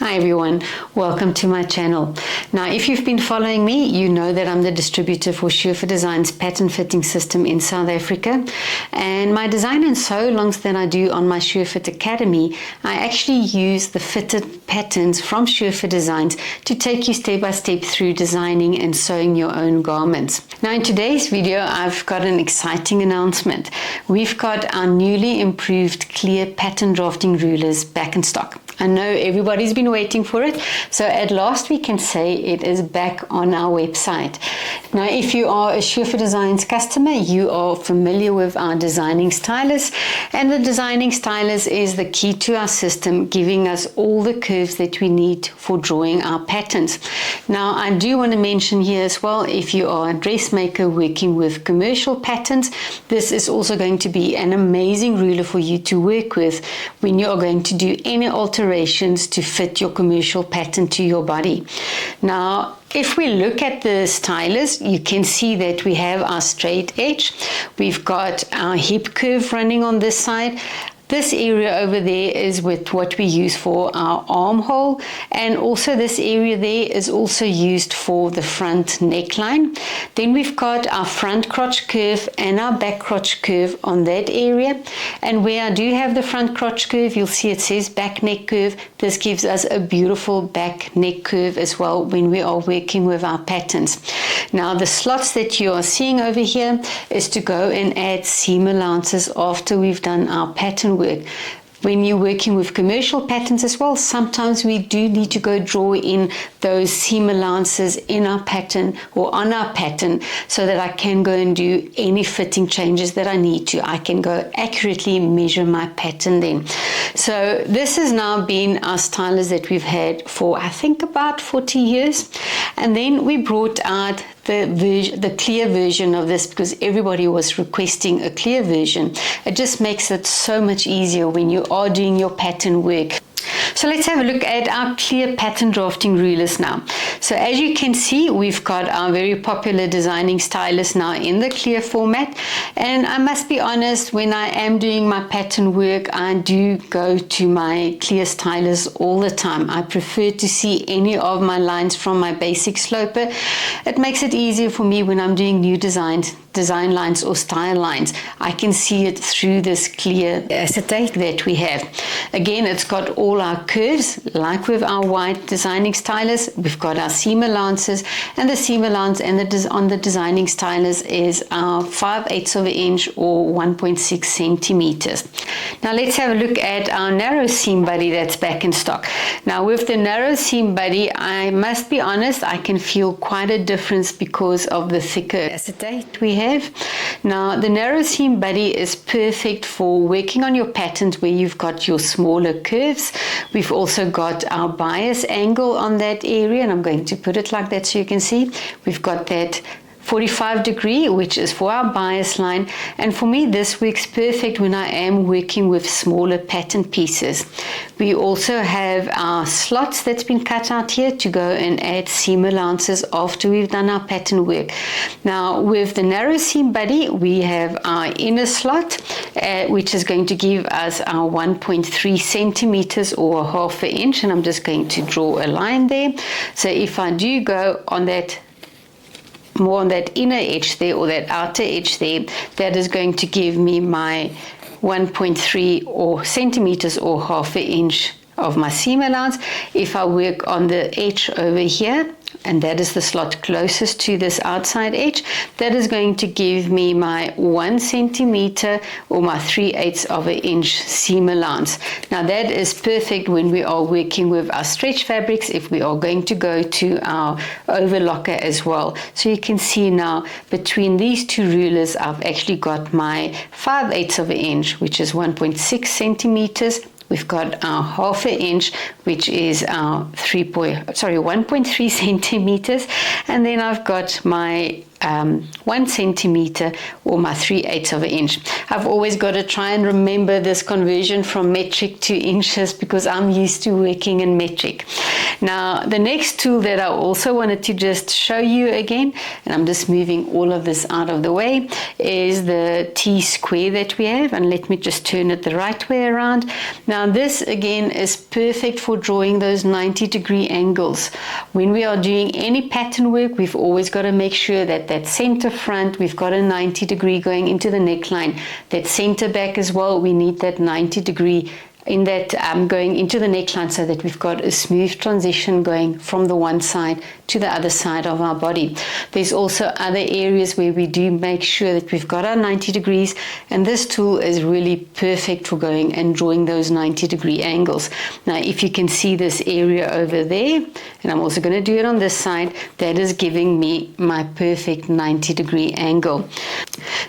Hi everyone, welcome to my channel. Now if you've been following me, you know that I'm the distributor for Tsquare Design's pattern fitting system in South Africa, and my design and sew alongs that I do on my Tsquare Academy, I actually use the fitted patterns from Tsquare Designs to take you step by step through designing and sewing your own garments. Now in today's video I've got an exciting announcement. We've got our newly improved clear pattern drafting rulers back in stock. I know everybody's been waiting for it, so at last we can say it is back on our website. Now if you are a Tsquare Designs customer, you are familiar with our designing stylus, and the designing stylus is the key to our system, giving us all the curves that we need for drawing our patterns. Now I do want to mention here as well, if you are a dressmaker working with commercial patterns, this is also going to be an amazing ruler for you to work with when you are going to do any alterations to fit your commercial pattern to your body. Now if we look at the stylus, you can see that we have our straight edge, we've got our hip curve running on this side. This area over there is with what we use for our armhole, and also this area there is also used for the front neckline. Then we've got our front crotch curve and our back crotch curve on that area, and where I do have the front crotch curve, you'll see it says back neck curve. This gives us a beautiful back neck curve as well when we are working with our patterns. Now the slots that you are seeing over here is to go and add seam allowances after we've done our pattern work. When you're working with commercial patterns as well, sometimes we do need to go draw in those seam allowances in our pattern or on our pattern so that I can go and do any fitting changes that I need to. I can go accurately measure my pattern then. So this has now been our stylus that we've had for I think about 40 years, and then we brought out the clear version of this because everybody was requesting a clear version. It just makes it so much easier when you are doing your pattern work. So let's have a look at our clear pattern drafting rulers now. So as you can see, we've got our very popular designing stylus now in the clear format, and I must be honest, when I am doing my pattern work, I do go to my clear stylus all the time. I prefer to see any of my lines from my basic sloper. It makes it easier for me when I'm doing new design lines or style lines. I can see it through this clear acetate that we have. Again, it's got all our curves, like with our white designing stylus. We've got our seam allowances, and the seam allowance on the designing stylus is our 5/8 of an inch or 1.6 centimeters. Now let's have a look at our narrow seam buddy that's back in stock. Now with the narrow seam buddy, I must be honest, I can feel quite a difference because of the thicker acetate we have. Now the narrow seam buddy is perfect for working on your patterns where you've got your smaller curves. We've also got our bias angle on that area, and I'm going to put it like that so you can see. We've got that 45 degree, which is for our bias line, and for me this works perfect when I am working with smaller pattern pieces. We also have our slots that's been cut out here to go and add seam allowances after we've done our pattern work. Now with the narrow seam buddy, we have our inner slot, which is going to give us our 1.3 centimeters or 1/2 inch, and I'm just going to draw a line there. So if I do go on that more on that inner edge there or that outer edge there, that is going to give me my 1.3 or centimeters or 1/2 inch of my seam allowance. If I work on the edge over here, and that is the slot closest to this outside edge, that is going to give me my 1 centimeter or my 3/8 of an inch seam allowance. Now that is perfect when we are working with our stretch fabrics, if we are going to go to our overlocker as well. So you can see now between these two rulers, I've actually got my 5/8 of an inch, which is 1.6 centimeters. We've got our 1/2 inch, which is our 1.3 centimeters, and then I've got my 1 centimeter or my 3/8 of an inch. I've always got to try and remember this conversion from metric to inches because I'm used to working in metric. Now, the next tool that I also wanted to just show you again, and I'm just moving all of this out of the way, is the Tsquare that we have. And let me just turn it the right way around. Now, this again is perfect for drawing those 90-degree angles. When we are doing any pattern work, we've always got to make sure that that center front, we've got a 90-degree going into the neckline. That center back as well, we need that 90-degree in that going into the neckline so that we've got a smooth transition going from the one side to the other side of our body. There's also other areas where we do make sure that we've got our 90 degrees, and this tool is really perfect for going and drawing those 90-degree angles. Now, if you can see this area over there, and I'm also going to do it on this side, that is giving me my perfect 90-degree angle.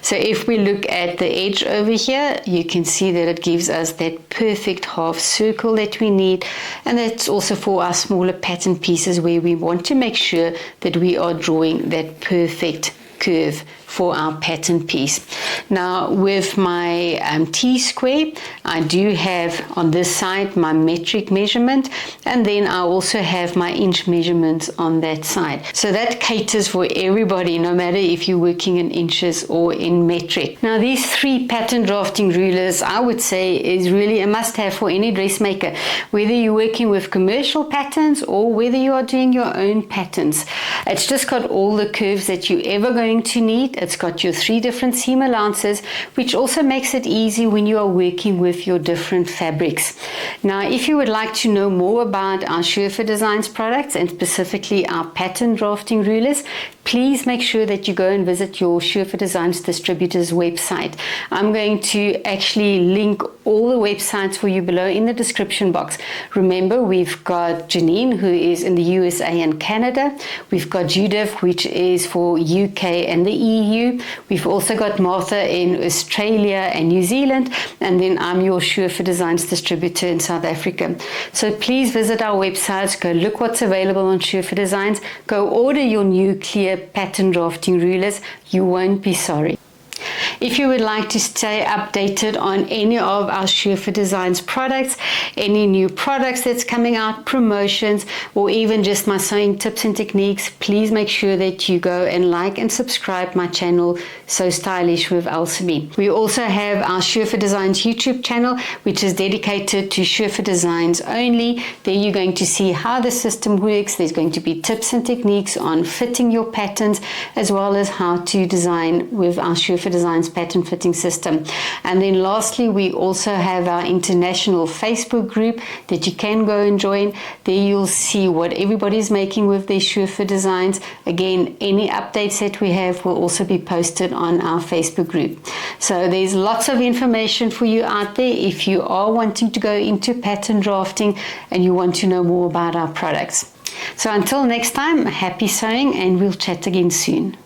So if we look at the edge over here, you can see that it gives us that perfect half circle that we need, and that's also for our smaller pattern pieces where we want to make sure that we are drawing that perfect curve for our pattern piece. Now, with my Tsquare, I do have on this side my metric measurement, and then I also have my inch measurements on that side. So that caters for everybody, no matter if you're working in inches or in metric. Now, these 3 pattern drafting rulers, I would say, is really a must-have for any dressmaker, whether you're working with commercial patterns or whether you are doing your own patterns. It's just got all the curves that you're ever going to need. It's got your 3 different seam allowances, which also makes it easy when you are working with your different fabrics. Now, if you would like to know more about our Tsquare Designs products and specifically our pattern drafting rulers, please make sure that you go and visit your Tsquare Designs distributor's website. I'm going to actually link all the websites for you below in the description box. Remember, we've got Janine, who is in the USA and Canada. We've got Judith, which is for UK and the EU. We've also got Martha in Australia and New Zealand. And then I'm your Tsquare Designs distributor in South Africa. So please visit our websites, go look what's available on Tsquare Designs, go order your new clear pattern drafting rulers. You won't be sorry. If you would like to stay updated on any of our Tsquare Designs products, any new products that's coming out, promotions, or even just my sewing tips and techniques, please make sure that you go and like and subscribe my channel, So Stylish with Elsie. We also have our Tsquare Designs YouTube channel, which is dedicated to Tsquare Designs only. There you're going to see how the system works. There's going to be tips and techniques on fitting your patterns, as well as how to design with our Tsquare Designs pattern fitting system. And then lastly, we also have our international Facebook group that you can go and join. There you'll see what everybody's making with their Tsquare Designs. Again, any updates that we have will also be posted on our Facebook group. So there's lots of information for you out there if you are wanting to go into pattern drafting and you want to know more about our products. So until next time, happy sewing, and we'll chat again soon.